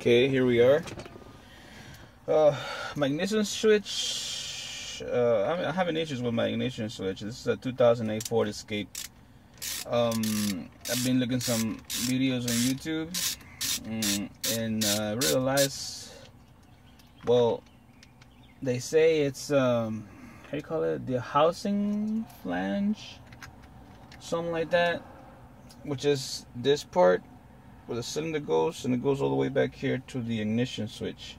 Okay, here we are. My ignition switch. I'm having issues with my ignition switch. This is a 2008 Ford Escape. I've been looking some videos on YouTube, and realized, well, they say it's how do you call it? The housing flange, something like that, which is this part where the cylinder goes, and it goes all the way back here to the ignition switch.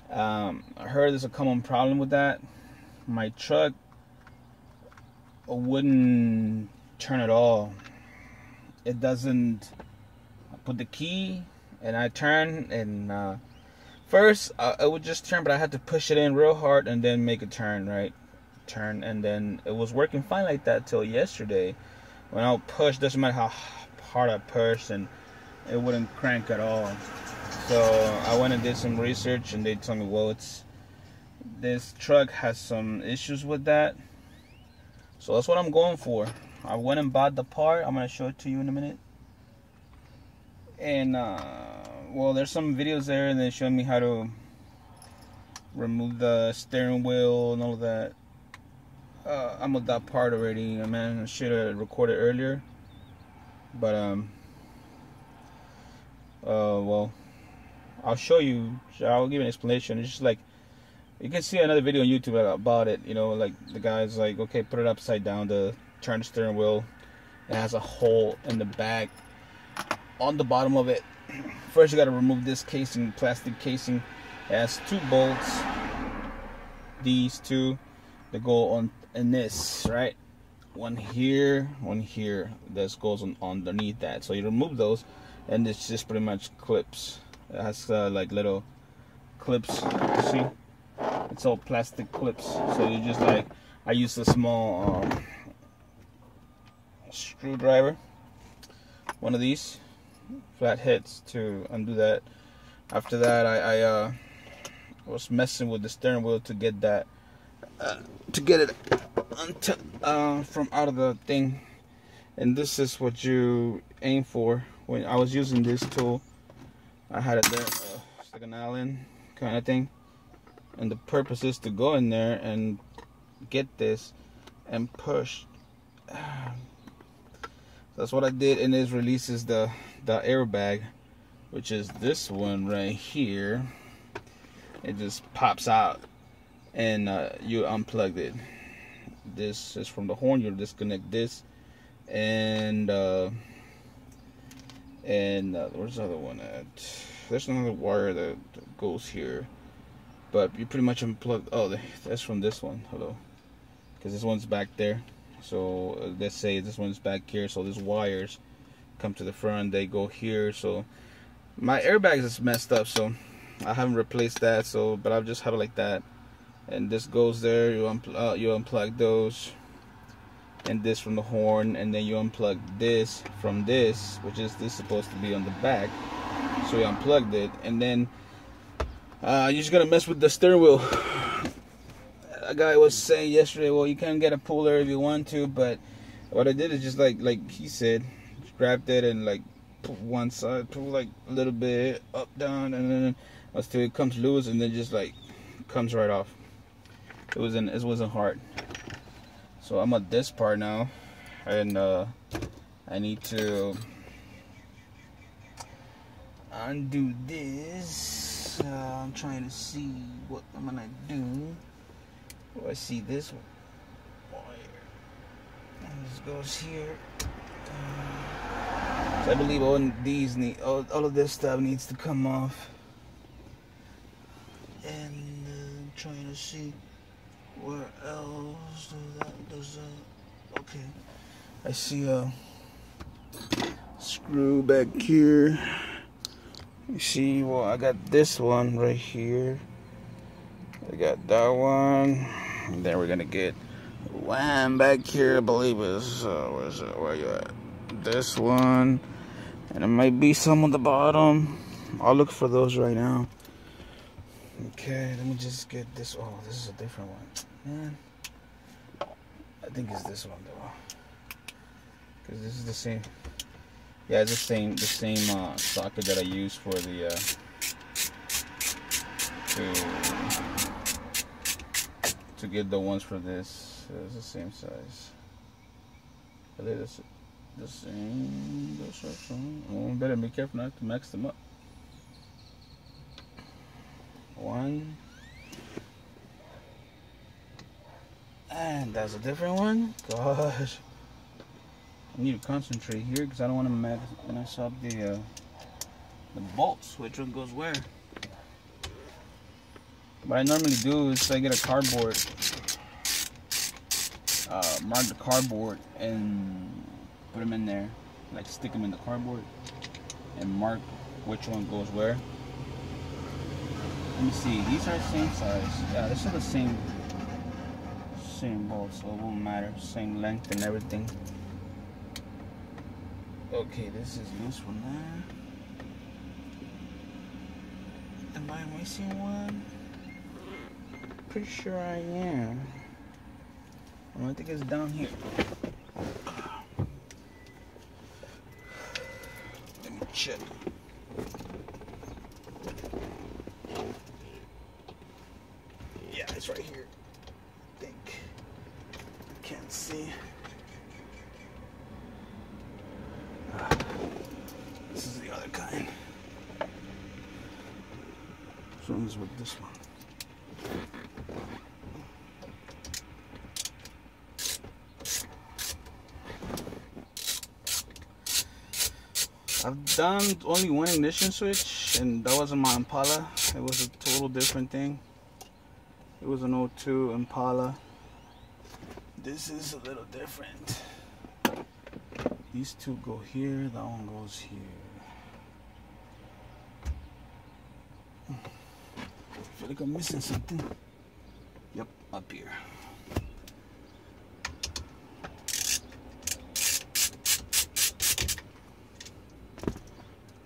I heard there's a common problem with that. My truck wouldn't turn at all. It doesn't. I put the key and I turn, and first it would just turn, but I had to push it in real hard and then make it turn, right? Turn, and then it was working fine like that till yesterday. When I would push, doesn't matter how hard I pushed, and it wouldn't crank at all. So I went and did some research, and they told me, well, this truck has some issues with that. So that's what I'm going for. I went and bought the part. I'm gonna show it to you in a minute. And well, there's some videos there, and they show me how to remove the steering wheel and all of that. I'm with that part already. Man, I should have recorded earlier, but well, I'll show you. I'll give an explanation. It's just like, you can see another video on YouTube about it. You know, like the guy's like, okay, put it upside down to turn the steering wheel. It has a hole in the back on the bottom of it. First, you got to remove this casing, plastic casing. It has two bolts. These two that go on in this, right? One here, one here. That goes on underneath that. So you remove those, and it's just pretty much clips. It has like little clips. You see, it's all plastic clips. So you just like, I use a small screwdriver, one of these flat heads, to undo that. After that, I was messing with the steering wheel to get that to get it from out of the thing. And this is what you aim for. When I was using this tool, I had it there, it's like an Allen kind of thing, and the purpose is to go in there and get this and push. That's what I did, and this releases the airbag, which is this one right here. It just pops out, and you unplug it. This is from the horn. You disconnect this, and where's the other one at? There's another wire that goes here, but you pretty much unplug. Oh, that's from this one. Hello, because this one's back there. So let's say this one's back here. So these wires come to the front. They go here. So my airbags is messed up. So I haven't replaced that. So, but I've just have it like that. And this goes there. You unplug those, and this from the horn, and then you unplug this from this, which is this supposed to be on the back. So you unplugged it, and then you just gotta mess with the steering wheel. A guy was saying yesterday, well, you can get a puller if you want to, but what I did is just like he said, just grabbed it and like put one side, pull like a little bit up, down, and then until it comes loose, and then just like comes right off. It wasn't hard. So I'm at this part now, and I need to undo this. I'm trying to see what I'm gonna do. Oh, I see this wire, and this goes here. So I believe all these all of this stuff needs to come off, and I'm trying to see where else does that. Okay, I see a screw back here. You see, well, I got this one right here. I got that one, and then we're gonna get one back here. I believe is where you at? This one, and there might be some on the bottom. I'll look for those right now. Okay, let me just get this. Oh, this is a different one, man. I think it's this one though, because this is the same. Yeah, it's the same socket that I use for the to get the ones for this. It's the same size. Are they the same? Oh, better be careful not to mix them up. One. And that's a different one. Gosh. I need to concentrate here because I don't want to mess up the bolts. Which one goes where? What I normally do is I get a cardboard, mark the cardboard and put them in there, like stick them in the cardboard and mark which one goes where. Let me see, these are the same size. Yeah, this is the same bolt, so it won't matter. Same length and everything. Okay, this is loose from there. Am I missing one? Pretty sure I am. I think it's down here. Let me check. Yeah, it's right here. I think. I can't see. This is the other kind. So this is with this one. I've done only one ignition switch, and that wasn't my Impala. It was a total different thing. It was an 02 Impala. This is a little different. These two go here, that one goes here. I feel like I'm missing something. Yep, up here.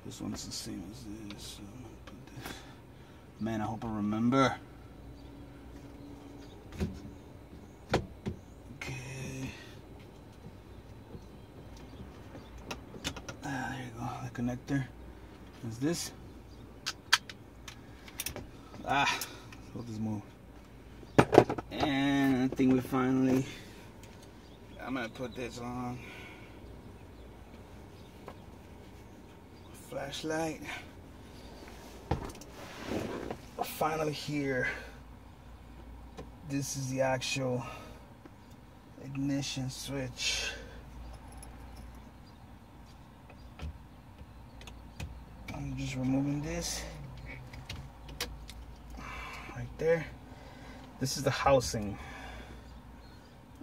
This one's the same as this. So I'm gonna put this. Man, I hope I remember. Okay. There you go. The connector is this. Let this move. And I think we finally. I'm gonna put this on. Flashlight. Finally here. This is the actual ignition switch. I'm just removing this right there. This is the housing.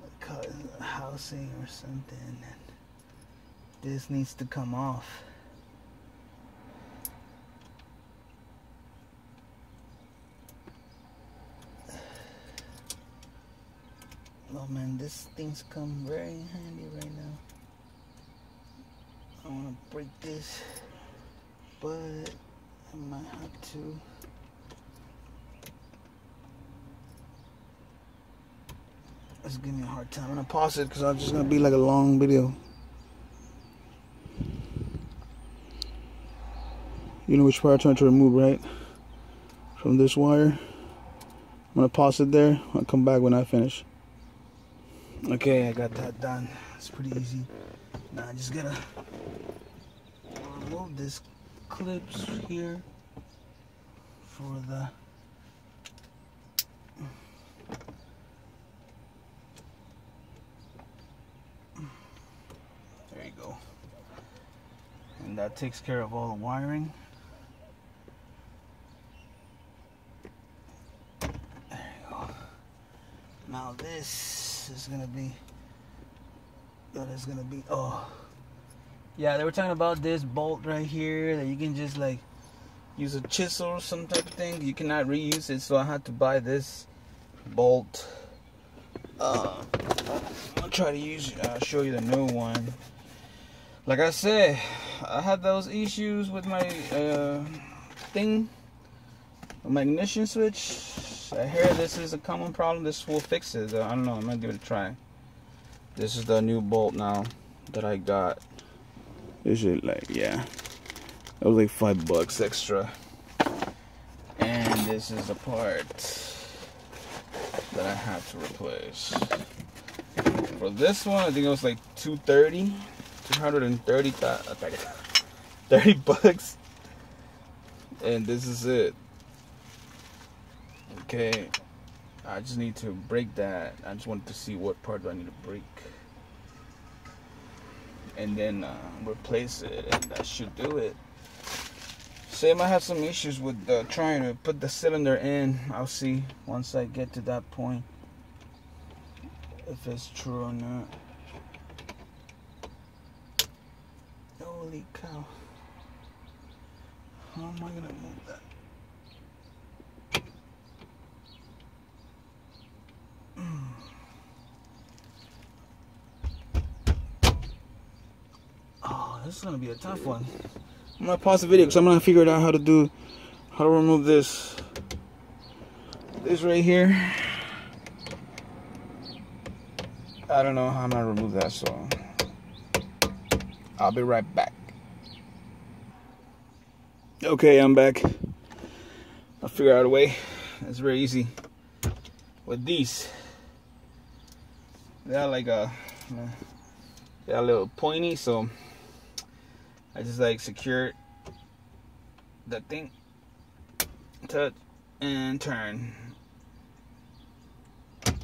I call it a housing or something. This needs to come off. Oh man, this thing's come very handy right now. I want to break this, but I might have to. It's giving me a hard time. I'm gonna pause it because it's just gonna be like a long video. You know which part I'm trying to remove, right? From this wire. I'm gonna pause it there. I'll come back when I finish. Okay, I got that done. It's pretty easy. Now I just gotta remove this clips here for the there you go. And that takes care of all the wiring. There you go. Now this is gonna be oh yeah, they were talking about this bolt right here that you can just like use a chisel or some type of thing. You cannot reuse it, so I had to buy this bolt. I'll try to show you the new one. Like I said, I had those issues with my my ignition switch. I hear this is a common problem. This will fix it. I don't know. I'm gonna give it a try. This is the new bolt now that I got. This is like, yeah, that was like $5 extra. And this is the part that I have to replace. For this one, I think it was like $230, $30. And this is it. Okay, I just need to break that. I just wanted to see what part do I need to break, and then replace it, and that should do it. So I might have some issues with trying to put the cylinder in. I'll see once I get to that point if it's true or not. Holy cow. How am I gonna move that? Oh, this is gonna be a tough one. I'm gonna pause the video because I'm gonna figure out how to remove this right here. I don't know how I'm gonna remove that, so I'll be right back. Okay, I'm back. I'll figure out a way. It's very easy with these. They're like they're a little pointy, so I just like secure that thing, touch and turn. I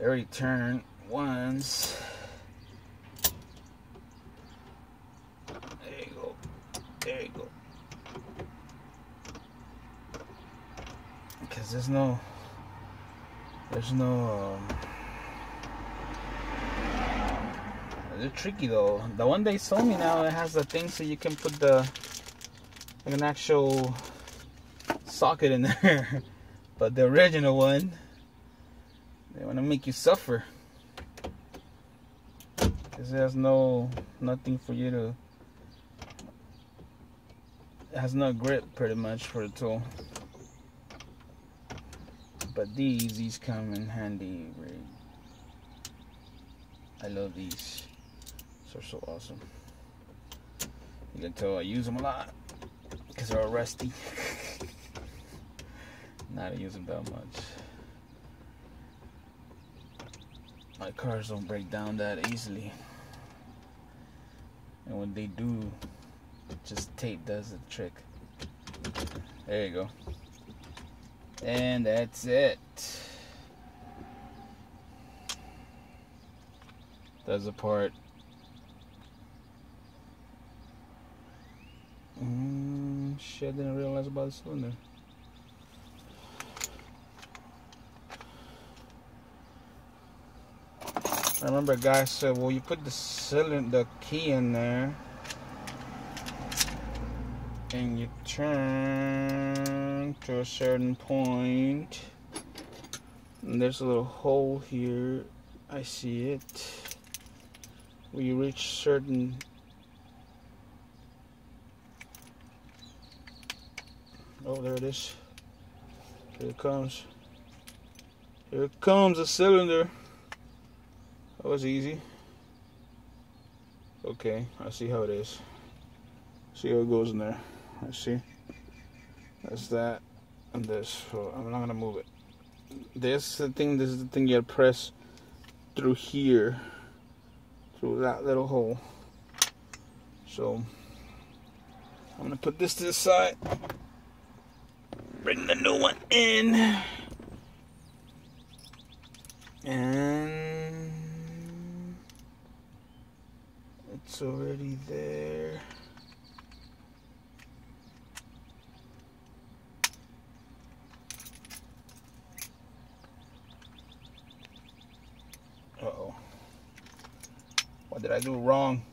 already turned once. There you go. There you go. Because there's no they're tricky though. The one they sold me now, it has the thing so you can put like an actual socket in there. But the original one, they want to make you suffer because there's nothing for you to. It has no grip pretty much for the tool. But these come in handy. I love these. They're so awesome. You can tell I use them a lot because they're all rusty. Not to use them that much. My cars don't break down that easily, and when they do, just tape does the trick. There you go. And that's it. That's the part. Shit, I didn't realize about the cylinder. I remember a guy said, well, you put the key in there and you turn to a certain point, and there's a little hole here. I see it. When you reach certain, oh, there it is. Here it comes. Here comes the cylinder. That was easy. Okay, I see how it is. See how it goes in there. I see. That's that and this. So I'm not gonna move it. This is the thing you gotta press through here, through that little hole. So I'm gonna put this to the side. Bring the new one in. And it's already there. Uh-oh. What did I do wrong?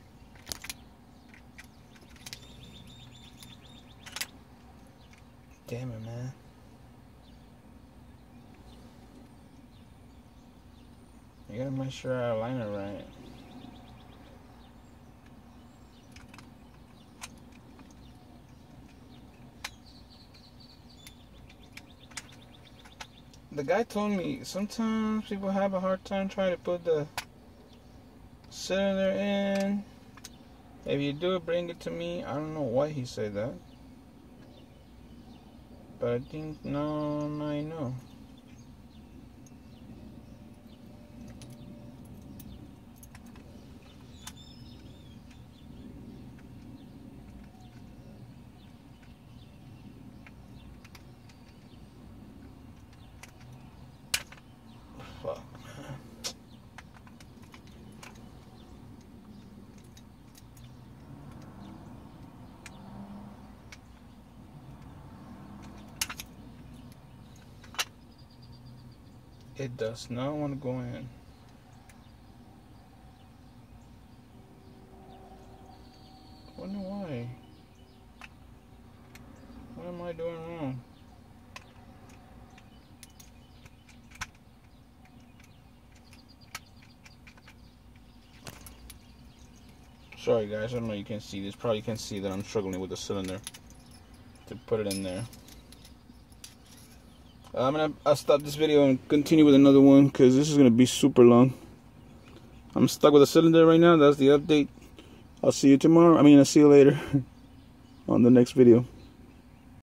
Damn it, man. You gotta make sure I align it right. The guy told me sometimes people have a hard time trying to put the cylinder in If you do it, bring it to me. I don't know why he said that, but I think now I know. Fuck, man. It does not want to go in. I wonder why. What am I doing wrong? Sorry guys, I don't know if you can see this. Probably can see that I'm struggling with the cylinder to put it in there. I'll stop this video and continue with another one because this is gonna be super long. I'm stuck with the cylinder right now. That's the update. I'll see you tomorrow. I'll see you later on the next video.